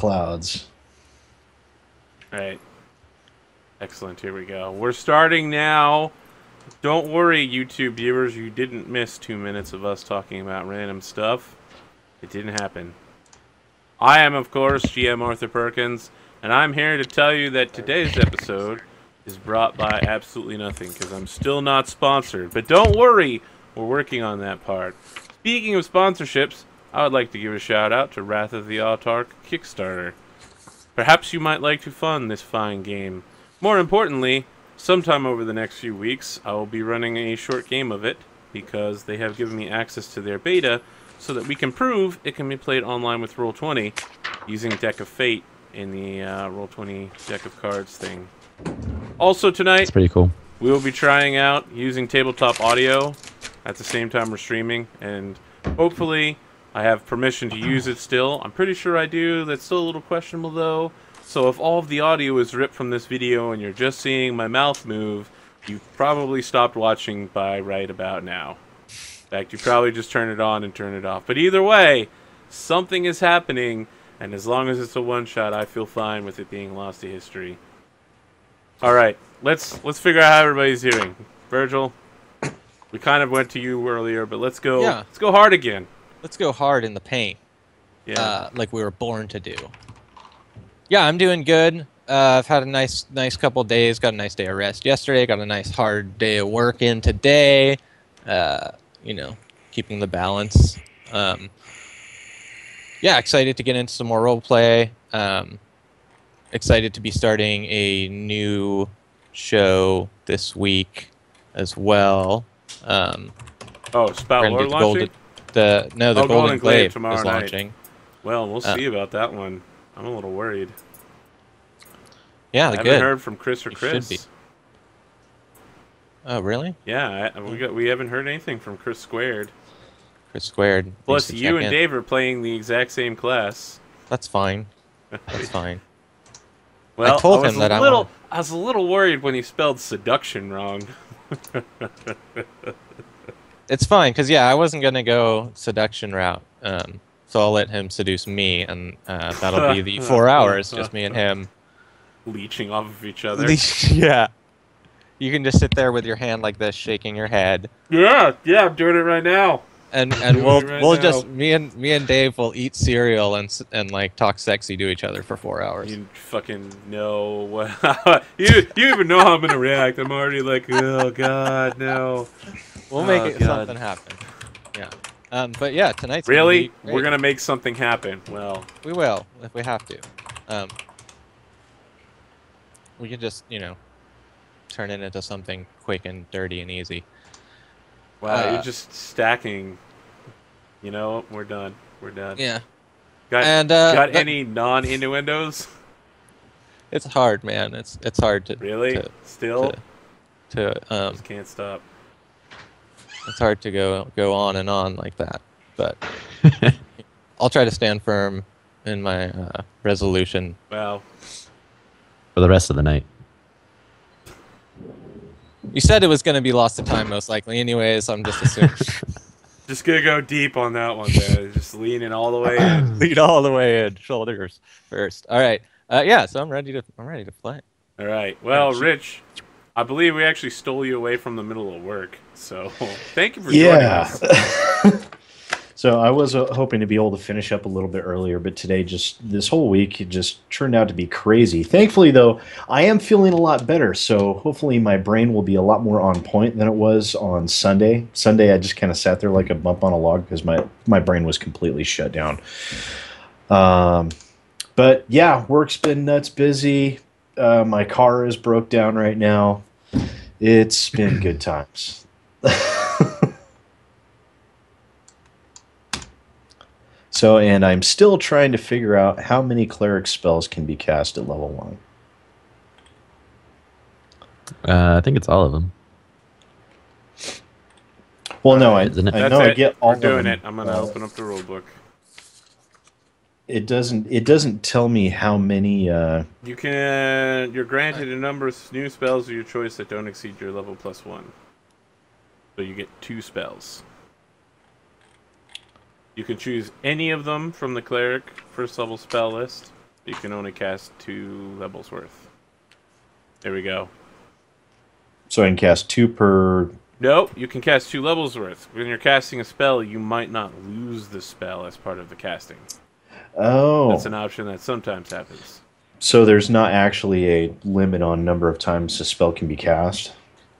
clouds. All right. Excellent. Here we go. We're starting now. Don't worry, YouTube viewers. You didn't miss 2 minutes of us talking about random stuff. It didn't happen. I am, of course, GM Arthur Perkins, and I'm here to tell you that today's episode is brought by absolutely nothing, because I'm still not sponsored. But don't worry, we're working on that part. Speaking of sponsorships, I would like to give a shout out to Wrath of the Autarch Kickstarter. Perhaps you might like to fund this fine game. More importantly, sometime over the next few weeks, I will be running a short game of it, because they have given me access to their beta, so that we can prove it can be played online with Roll20 using Deck of Fate in the Roll20 deck of cards thing. Also tonight, That's pretty cool. we will be trying out using tabletop audio at the same time we're streaming, and hopefully I have permission to use it still. I'm pretty sure I do. That's still a little questionable though. So if all of the audio is ripped from this video and you're just seeing my mouth move, you've probably stopped watching by right about now. In fact, you probably just turn it on and turn it off. But either way, something is happening, and as long as it's a one-shot, I feel fine with it being lost to history. All right, let's figure out how everybody's hearing. Virgil, we kind of went to you earlier, but let's go. Yeah. Let's go hard again. Let's go hard in the paint. Yeah. Like we were born to do. Yeah, I'm doing good. I've had a nice couple days. Got a nice day of rest yesterday. Got a nice hard day of work in today. You know, keeping the balance. Yeah, excited to get into some more role play. Excited to be starting a new show this week as well. Oh, Spout Lore launching? The Golden Glaive tomorrow is night. launching. Well, we'll see about that one. I'm a little worried. Yeah, I good. haven't heard from Chris or It Chris. should be. Oh, really? Yeah, we haven't heard anything from Chris Squared. Chris Squared. Plus, needs to you check and in. Dave are playing the exact same class. That's fine. That's fine. Well, I told was him that I was a little worried when he spelled seduction wrong. It's fine, because, yeah, I wasn't going to go seduction route. So I'll let him seduce me, and that'll be the 4 hours, just me and him. Leeching off of each other. Yeah. You can just sit there with your hand like this, shaking your head. Yeah, I'm doing it right now. And Doing we'll it right we'll now. just me and Dave will eat cereal and like talk sexy to each other for 4 hours. You fucking know what? you even know how I'm gonna react. I'm already like, oh god, no. We'll make Oh, God. something happen. Yeah. But yeah, tonight's Really? gonna be great. We're gonna make something happen. Well, We will if we have to. We can just turn it into something quick and dirty and easy. wow, you're just stacking. You know, we're done. We're done. Yeah. Got And got any non-innuendos? It's hard, man. It's hard to Really? Still? to Just can't stop. it's hard to go on and on like that. But I'll try to stand firm in my resolution. Wow. For the rest of the night. You said it was going to be lost to time most likely anyways, so I'm just assuming. Just gonna go deep on that one, man. Just leaning all the way in. Lead all the way in, shoulders first. All right. Yeah, so I'm ready to play. All right. Well, Rich, I believe we actually stole you away from the middle of work. So thank you for joining us. So I was hoping to be able to finish up a little bit earlier, but today, this whole week, it just turned out to be crazy. Thankfully, though, I am feeling a lot better, so hopefully my brain will be a lot more on point than it was on Sunday. Sunday, I just kind of sat there like a bump on a log because my brain was completely shut down. But yeah, work's been nuts busy. My car is broke down right now. It's been good times. So, and I'm still trying to figure out how many cleric spells can be cast at level 1. I think it's all of them. Well, no, I Isn't it? know That's I it. get all We're of doing them. it. I'm gonna open up the rulebook. It doesn't tell me how many. You're granted a number of new spells of your choice that don't exceed your level +1. So you get 2 spells. You can choose any of them from the cleric first level spell list, You can only cast 2 levels worth. There we go. So I can cast 2 per. Nope, you can cast 2 levels worth. When you're casting a spell, you might not lose the spell as part of the casting. Oh. That's an option that sometimes happens. So there's not actually a limit on number of times the spell can be cast?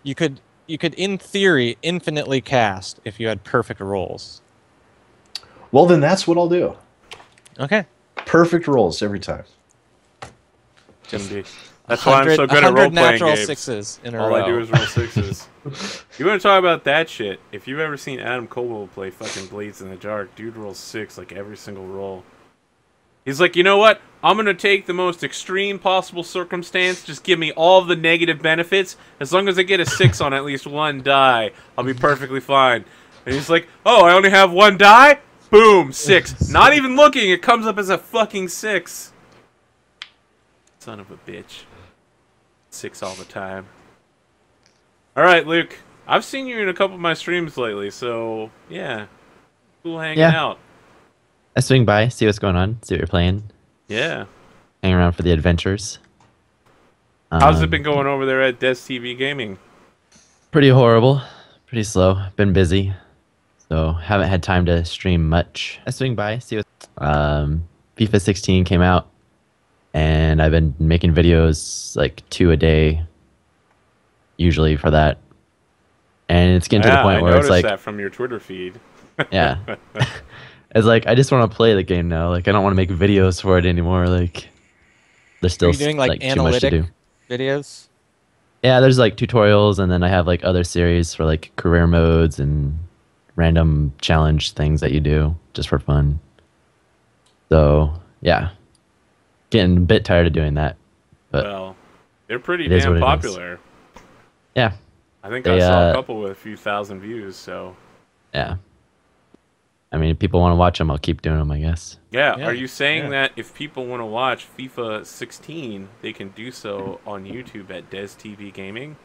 You could, in theory, infinitely cast if you had perfect rolls. Well, then that's what I'll do. Okay. Perfect rolls every time. That's why I'm so good at role-playing natural games. 6s in a All row. I do is roll 6s. You want to talk about that shit? If you've ever seen Adam Coble play fucking Blades in the Dark, dude rolls 6 like every single roll. He's like, you know what? I'm going to take the most extreme possible circumstance. Just give me all of the negative benefits. As long as I get a 6 on at least 1 die, I'll be perfectly fine. And he's like, oh, I only have 1 die? Boom, 6. Not even looking, it comes up as a fucking 6. Son of a bitch. 6 all the time. Alright, Luke. I've seen you in a couple of my streams lately, so, yeah. Cool hanging out. I swing by, see what's going on, see what you're playing. Yeah. Hang around for the adventures. How's it been going over there at Des TV Gaming? Pretty horrible. Pretty slow. Been busy. So haven't had time to stream much. I swing by, see what FIFA 16 came out. And I've been making videos like 2 a day, usually for that. And it's getting to the point where it's like, I noticed that from your Twitter feed. yeah, it's like I just want to play the game now. Like I don't want to make videos for it anymore. Like there's still Are you doing like too much to do. videos? Yeah, there's like tutorials, and then I have like other series for like career modes and random challenge things that you do just for fun. So yeah. Getting a bit tired of doing that, but well, they're pretty it is damn what it is. popular. Yeah, I think I saw a couple with a few thousand views, so... yeah. I mean, if people want to watch them, I'll keep doing them, I guess. Yeah, are you saying that if people want to watch FIFA 16, they can do so on YouTube at Des TV Gaming?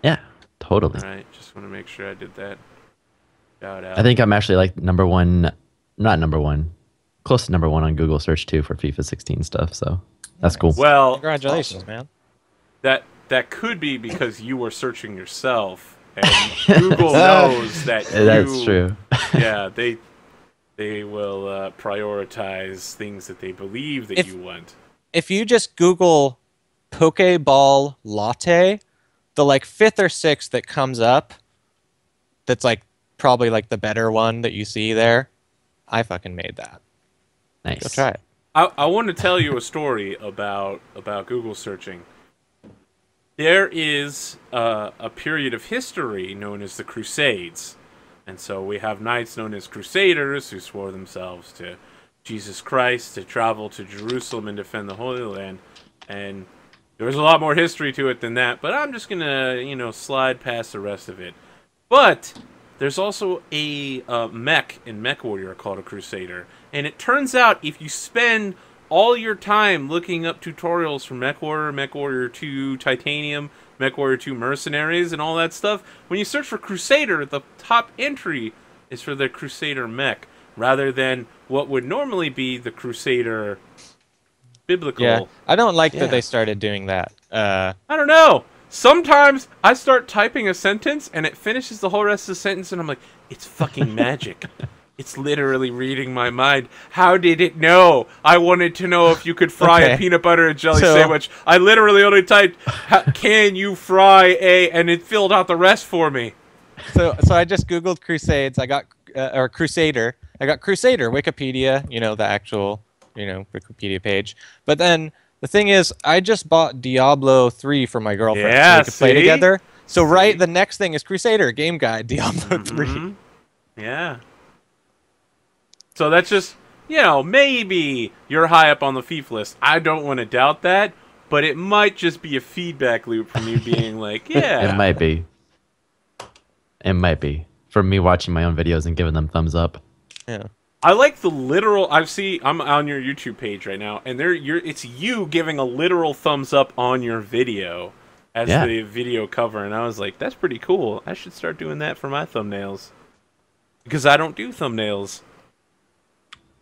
Yeah, totally. Alright, just want to make sure I did that. Shout out. I think I'm actually like number one, not number one, close to number one on Google search too for FIFA 16 stuff, so that's cool. Well, Congratulations, man. That could be because you were searching yourself, and Google knows that you... That's true. Yeah, they will prioritize things that they believe that you want. If you just Google Pokeball Latte, the like 5th or 6th that comes up, that's like probably like the better one that you see there, I fucking made that. Nice. Go try it. I want to tell you a story about Google searching. There is a period of history known as the Crusades. And so we have knights known as Crusaders who swore themselves to Jesus Christ to travel to Jerusalem and defend the Holy Land. And there's a lot more history to it than that, but I'm just going to, slide past the rest of it. But there's also a mech in MechWarrior called a Crusader. And it turns out if you spend all your time looking up tutorials for MechWarrior, MechWarrior 2 Titanium, MechWarrior 2 Mercenaries, and all that stuff, when you search for Crusader, the top entry is for the Crusader mech, rather than what would normally be the Crusader biblical. Yeah, I don't like that they started doing that. I don't know. Sometimes I start typing a sentence, and it finishes the whole rest of the sentence, and I'm like, it's fucking magic. It's literally reading my mind. How did it know? I wanted to know if you could fry a peanut butter and jelly sandwich. I literally only typed, can you fry a... And it filled out the rest for me. So I just Googled Crusades. I got... or Crusader. I got Crusader, Wikipedia, the actual, Wikipedia page. But then the thing is, I just bought Diablo 3 for my girlfriend. Yeah, so we could play together. So the next thing is Crusader, game guide, Diablo 3. Yeah. So that's just, maybe you're high up on the FIFA list. I don't want to doubt that, but it might just be a feedback loop from you being like, yeah. It might be. It might be. From me watching my own videos and giving them thumbs up. Yeah. I like the literal, I'm on your YouTube page right now, and it's you giving a literal thumbs up on your video as the video cover, and I was like, that's pretty cool. I should start doing that for my thumbnails. Because I don't do thumbnails.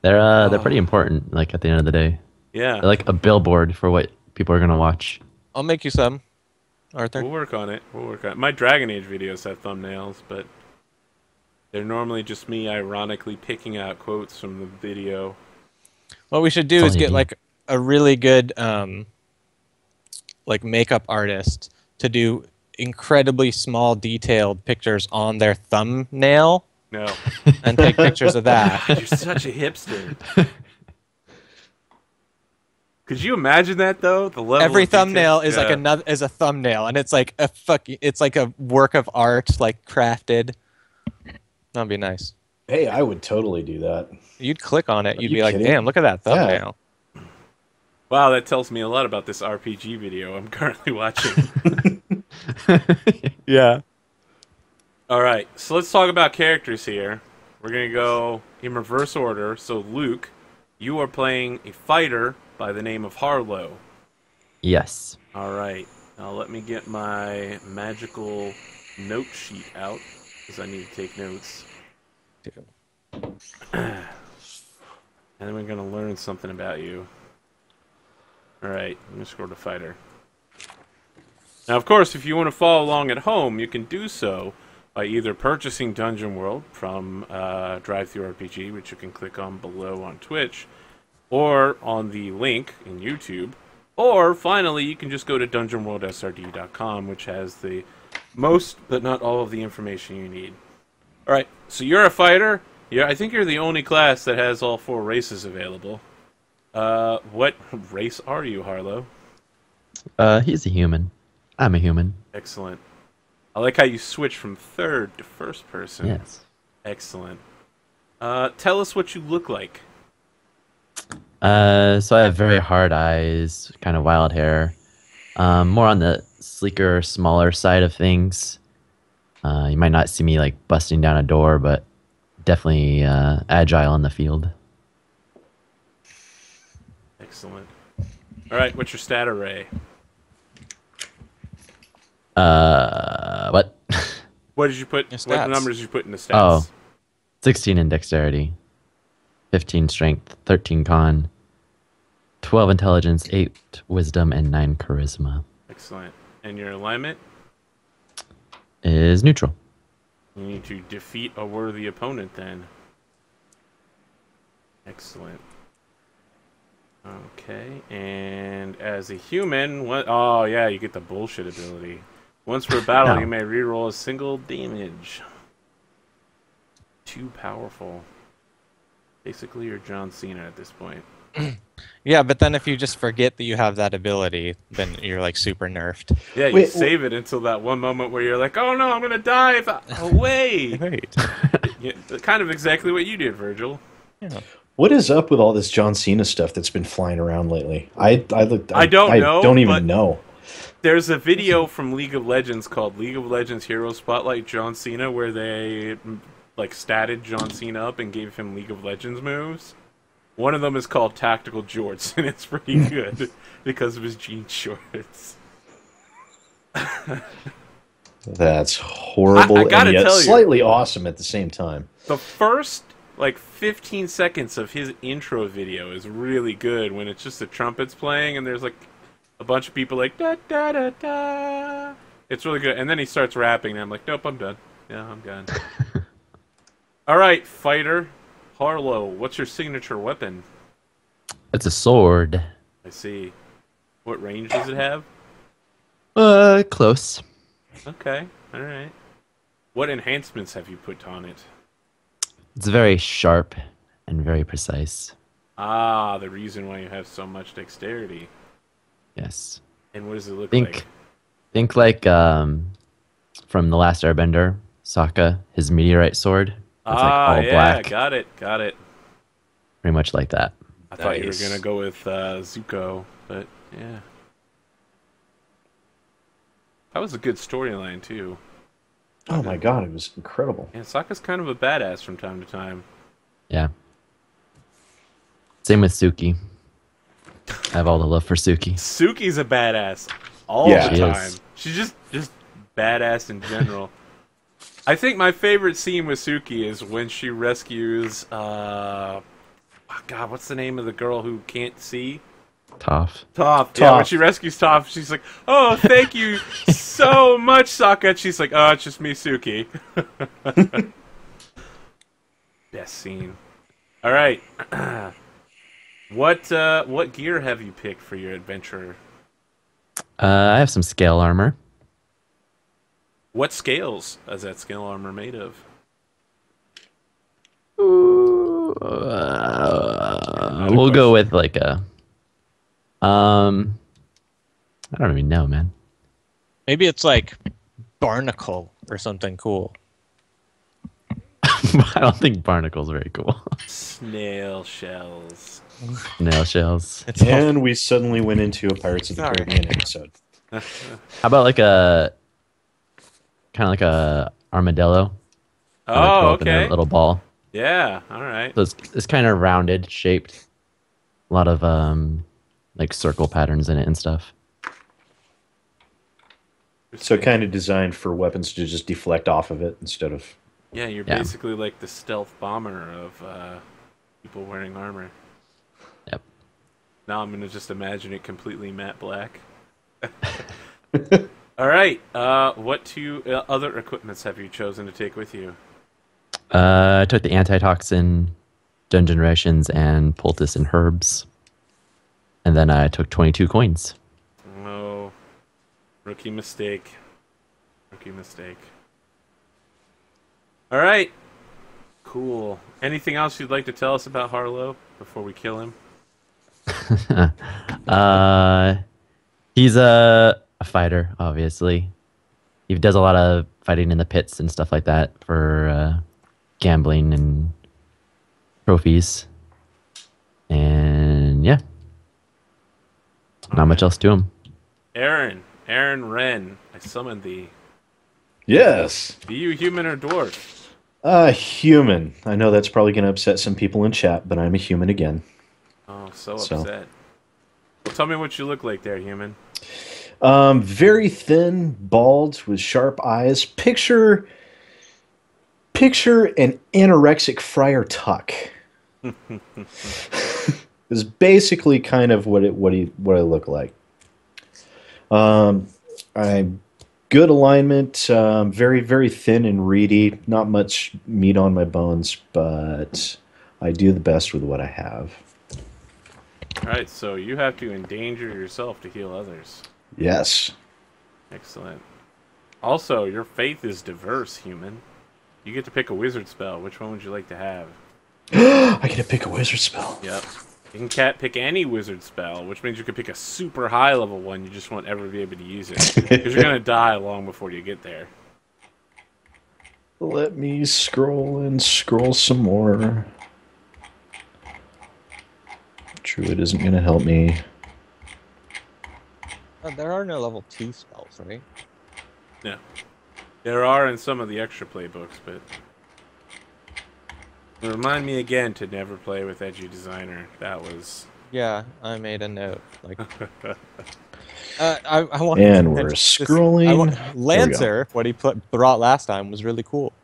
They're pretty important, like, at the end of the day. Yeah. They're like a billboard for what people are gonna watch. I'll make you some, Arthur. We'll work on it. We'll work on it. My Dragon Age videos have thumbnails, but they're normally just me ironically picking out quotes from the video. What we should do That's is all you get need. like a really good like makeup artist to do incredibly small detailed pictures on their thumbnail No. and take pictures of that. God, you're such a hipster. Could you imagine that though? The level Every of detail? thumbnail is like Yeah. another is a thumbnail, and it's like it's like a work of art, like crafted. That'd be nice. Hey, I would totally do that. You'd click on it, you'd you be like, kidding? "Damn, look at that Yeah. thumbnail." Wow, that tells me a lot about this RPG video I'm currently watching. Yeah. All right, so let's talk about characters here. We're going to go in reverse order. So, Luke, you are playing a fighter by the name of Harlow. Yes. All right, now let me get my magical note sheet out because I need to take notes. And then we're going to learn something about you. All right, I'm going to scroll to fighter. Now, of course, if you want to follow along at home, you can do so by either purchasing Dungeon World from DriveThruRPG, which you can click on below on Twitch, or on the link in YouTube, or finally, you can just go to DungeonWorldSRD.com, which has the most, but not all of the information you need. All right, so you're a fighter. Yeah, I think you're the only class that has all 4 races available. What race are you, Harlow? He's a human. I'm a human. Excellent. I like how you switch from third to first person. Yes. Excellent. Tell us what you look like. So I have very hard eyes, kind of wild hair. More on the sleeker, smaller side of things. You might not see me like busting down a door, but definitely agile in the field. Excellent. All right, what's your stat array? What? What did you put? Your What stats. numbers did you put in the stats? Oh. 16 in dexterity, 15 strength, 13 con, 12 intelligence, 8 wisdom, and 9 charisma. Excellent. And your alignment? Is neutral. You need to defeat a worthy opponent then. Excellent. Okay, and as a human, what? Oh yeah, you get the bullshit ability. Once per battle, No. you may reroll a single damage. Too powerful. Basically, you're John Cena at this point. Yeah, but then if you just forget that you have that ability, then you're like super nerfed. Yeah, you Wait, save it until that one moment where you're like, "Oh no, I'm gonna die!" Away. Right. Yeah, kind of exactly what you did, Virgil. Yeah. What is up with all this John Cena stuff that's been flying around lately? I don't know, even but- know. There's a video from League of Legends called League of Legends Hero Spotlight John Cena where they like statted John Cena up and gave him League of Legends moves. One of them is called Tactical Jorts, and it's pretty good because of his jean shorts. That's horrible I gotta and yet tell you. slightly awesome at the same time. The first like 15 seconds of his intro video is really good when it's just the trumpets playing and there's like a bunch of people like da da da da. It's really good, and then he starts rapping, and I'm like, nope, I'm done. Yeah, I'm done. All right, fighter Harlow, what's your signature weapon? It's a sword. I see. What range does it have? Close. Okay, all right. What enhancements have you put on it? It's very sharp and very precise. Ah, the reason why you have so much dexterity. Yes. And what does it look Think, like? think like from the Last Airbender, Sokka, his meteorite sword. It's like all yeah, black. got it. Pretty much like that. I thought you were Nice. gonna go with Zuko, but yeah. That was a good storyline too. Oh my god, it was incredible. And Sokka's kind of a badass from time to time. Yeah. Same with Suki. I have all the love for Suki. Suki's a badass all Yeah, the she time. is. She's just badass in general. I think my favorite scene with Suki is when she rescues oh God, what's the name of the girl who can't see? Toph. Toph. Yeah, when Toph. she rescues Toph, she's like, "Oh, thank you so much, Sokka." And she's like, "Oh, it's just Mitsuki." Best scene. All right. What gear have you picked for your adventure? I have some scale armor. What scales is that scale armor made of? We'll go with like a. I don't even know, man. Maybe it's like barnacle or something cool. I don't think barnacle's very cool. Snail shells. Nail shells. It's all- And we suddenly went into a Pirates of the Sorry. Caribbean episode. How about like a kind of like a armadillo? Kinda like Oh, curl up in a okay. little ball. Yeah. All right. So it's kind of rounded, shaped. A lot of like circle patterns in it and stuff. So kind of designed for weapons to just deflect off of it instead of... Yeah, you're Yeah. basically like the stealth bomber of people wearing armor. Yep. Now I'm gonna just imagine it completely matte black. All right. What two other equipments have you chosen to take with you? I took the antitoxin, dungeon rations, and poultice and herbs. And then I took 22 coins. Oh, rookie mistake. Rookie mistake. All right. Cool. Anything else you'd like to tell us about Harlow before we kill him? He's a fighter, obviously. He does a lot of fighting in the pits and stuff like that for gambling and trophies. And yeah, not much else to him. Aaron Wren, I summoned thee. Yes! Be you human or dwarf? Human. I know that's probably going to upset some people in chat, but I'm a human again. Oh, so So. upset. Well, tell me what you look like there, human. Very thin, bald, with sharp eyes. Picture an anorexic Friar Tuck. Is basically kind of what I look like. I'm good alignment, very very thin and reedy. Not much meat on my bones, but I do the best with what I have. All right, so you have to endanger yourself to heal others. Yes. Excellent. Also, your faith is diverse, human. You get to pick a wizard spell. Which one would you like to have? I get to pick a wizard spell. Yep. You can pick any wizard spell, which means you can pick a super high level one. You just won't ever be able to use it because you're gonna die long before you get there. Let me scroll some more. Druid isn't going to help me. There are no level 2 spells, right? No. There are in some of the extra playbooks, but remind me again to never play with Edgy Designer. That was... Yeah, I made a note. Like, I want. And we're this- scrolling. Lancer, what he brought last time was really cool.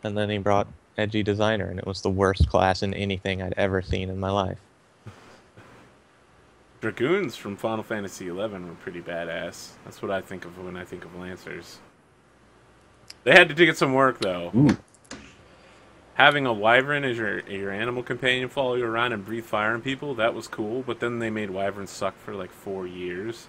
And then he brought Edgy Designer, and it was the worst class in anything I'd ever seen in my life. Dragoons from Final Fantasy XI were pretty badass. That's what I think of when I think of Lancers. They had to get some work, though. Ooh. Having a wyvern as your animal companion follow you around and breathe fire on people, that was cool, but then they made wyverns suck for like 4 years.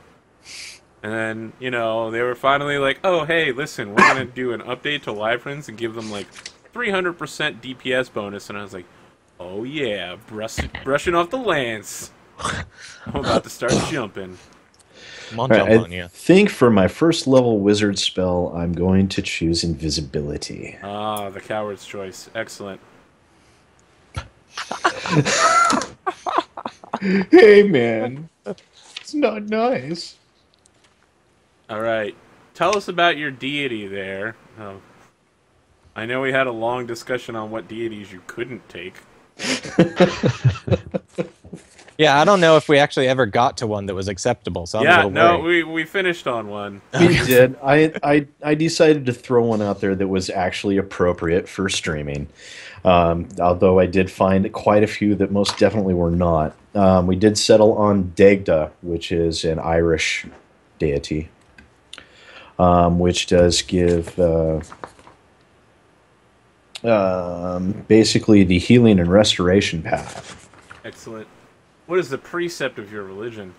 And then, you know, they were finally like, oh, hey, listen, we're going to do an update to wyverns and give them like 300% DPS bonus. And I was like, oh yeah, brushing off the lance. I'm about to start jumping. I'm on All jump right, on you. I think for my first level wizard spell, I'm going to choose invisibility. Ah, the coward's choice. Excellent. Hey, man. It's not nice. All right. Tell us about your deity there. I know we had a long discussion on what deities you couldn't take. Yeah, I don't know if we actually ever got to one that was acceptable, so I'm a Yeah, little no, worried. we finished on one. We did. I decided to throw one out there that was actually appropriate for streaming. Although I did find quite a few that most definitely were not. We did settle on Dagda, which is an Irish deity, which does give basically the healing and restoration path. Excellent. What is the precept of your religion?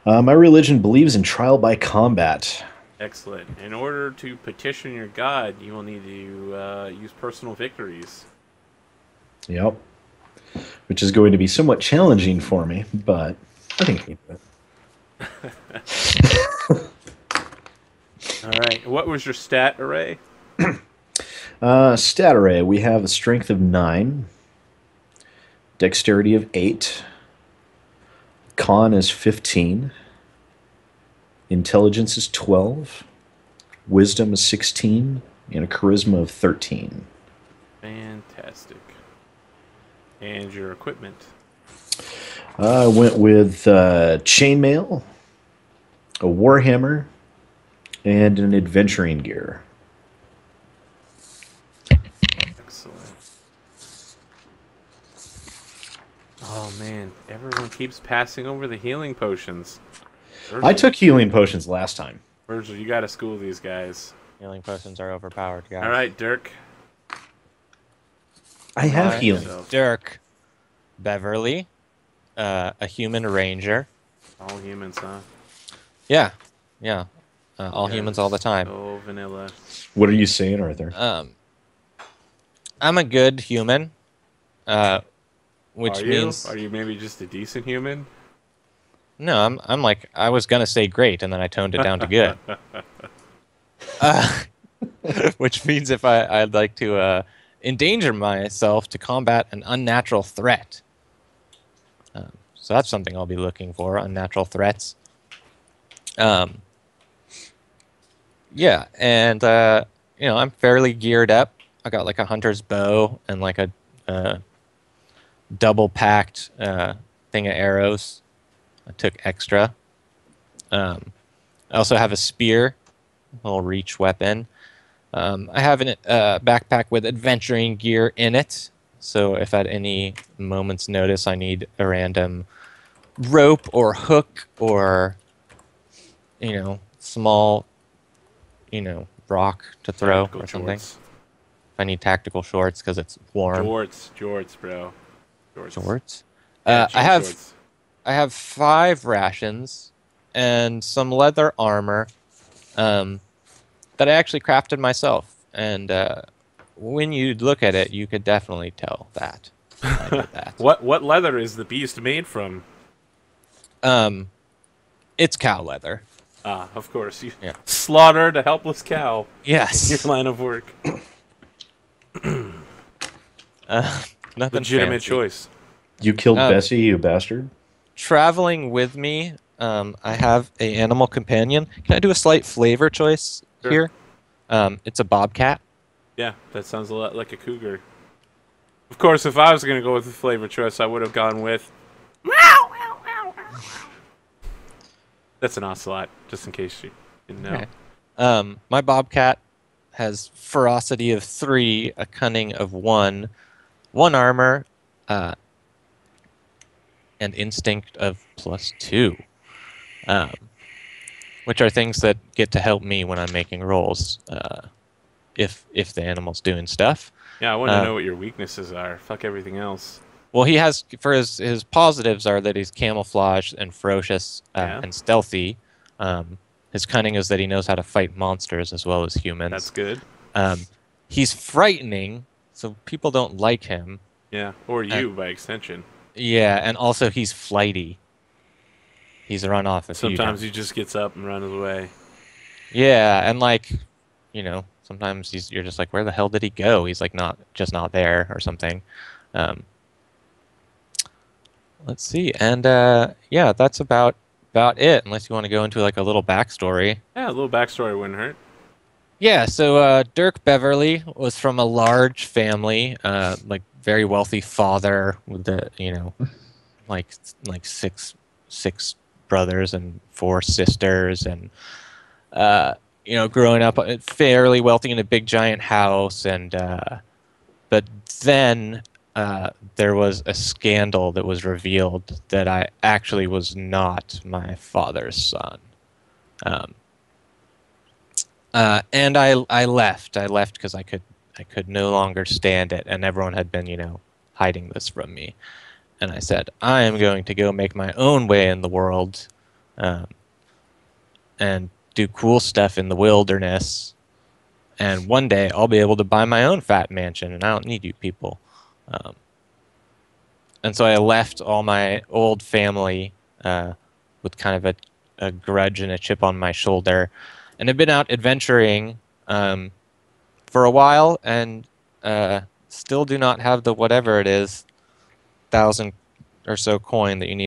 My religion believes in trial by combat. Excellent. In order to petition your god, you will need to use personal victories. Yep. Which is going to be somewhat challenging for me, but I think I can do it. All right. What was your stat array? Stat array. We have a strength of 9, dexterity of 8, con is 15, intelligence is 12, wisdom is 16, and a charisma of 13. Fantastic. And your equipment? I went with chainmail, a warhammer, and an adventuring gear. Excellent. Oh man, everyone keeps passing over the healing potions. Virgil, I took healing potions last time. Virgil, you gotta school these guys. Healing potions are overpowered, guys. All right, Dirk. I have healing. So, Dirk Beverly, a human ranger. all humans, huh? Yeah, yeah. All Yeah, humans all the time. So vanilla. What are you saying, Arthur? I'm a good human, which Are means you? Are you maybe just a decent human? no. I'm like I was gonna say great, and then I toned it down to good. Which means if I'd like to endanger myself to combat an unnatural threat. So that's something I'll be looking for, unnatural threats. Yeah, and I'm fairly geared up. I got like a hunter's bow and like a double packed thing of arrows. I took extra. I also have a spear, a little reach weapon. I have a backpack with adventuring gear in it. So if at any moment's notice I need a random rope or hook or, small, rock to throw Tactical or something. jorts. If I need tactical shorts because it's warm. Jorts, bro. Shorts? Yeah, I have shorts. I have 5 rations and some leather armor that I actually crafted myself. And when you look at it, you could definitely tell that I did that. What leather is the beast made from? It's cow leather. Ah, of course. You Yeah. slaughtered a helpless cow. Yes. Your line of work. Nothing Legitimate fancy. choice. You killed Bessie, you bastard. Traveling with me, I have a animal companion. Can I do a slight flavor choice Sure. here? It's a bobcat. Yeah, that sounds a lot like a cougar. Of course, if I was going to go with the flavor choice, I would have gone with... That's an ocelot, just in case you didn't know. Okay. My bobcat has ferocity of 3, a cunning of 1, 1 armor, and instinct of +2, which are things that get to help me when I'm making rolls. If the animal's doing stuff. Yeah, I want to know what your weaknesses are. Fuck everything else. Well, he has for his positives are that he's camouflaged and ferocious and stealthy. His cunning is that he knows how to fight monsters as well as humans. That's good. He's frightening, so people don't like him. Yeah, or you by extension. Yeah, and also he's flighty. He's run off a few Sometimes times. he just gets up and runs away. Yeah, and sometimes you're just like, where the hell did he go? He's like not there or something. Let's see, and that's about it. Unless you want to go into like a little backstory. Yeah, a little backstory wouldn't hurt. Yeah, so Dirk Beverly was from a large family, like very wealthy father with the like six brothers and 4 sisters, and growing up fairly wealthy in a big giant house, and but then there was a scandal that was revealed that I actually was not my father's son. And I left. I left because I could no longer stand it, and everyone had been, hiding this from me. And I said, I am going to go make my own way in the world, and do cool stuff in the wilderness. And one day I'll be able to buy my own fat mansion, and I don't need you people. And so I left all my old family with kind of a grudge and a chip on my shoulder, and I've been out adventuring for a while, and still do not have the whatever it is, 1,000 or so coin that you need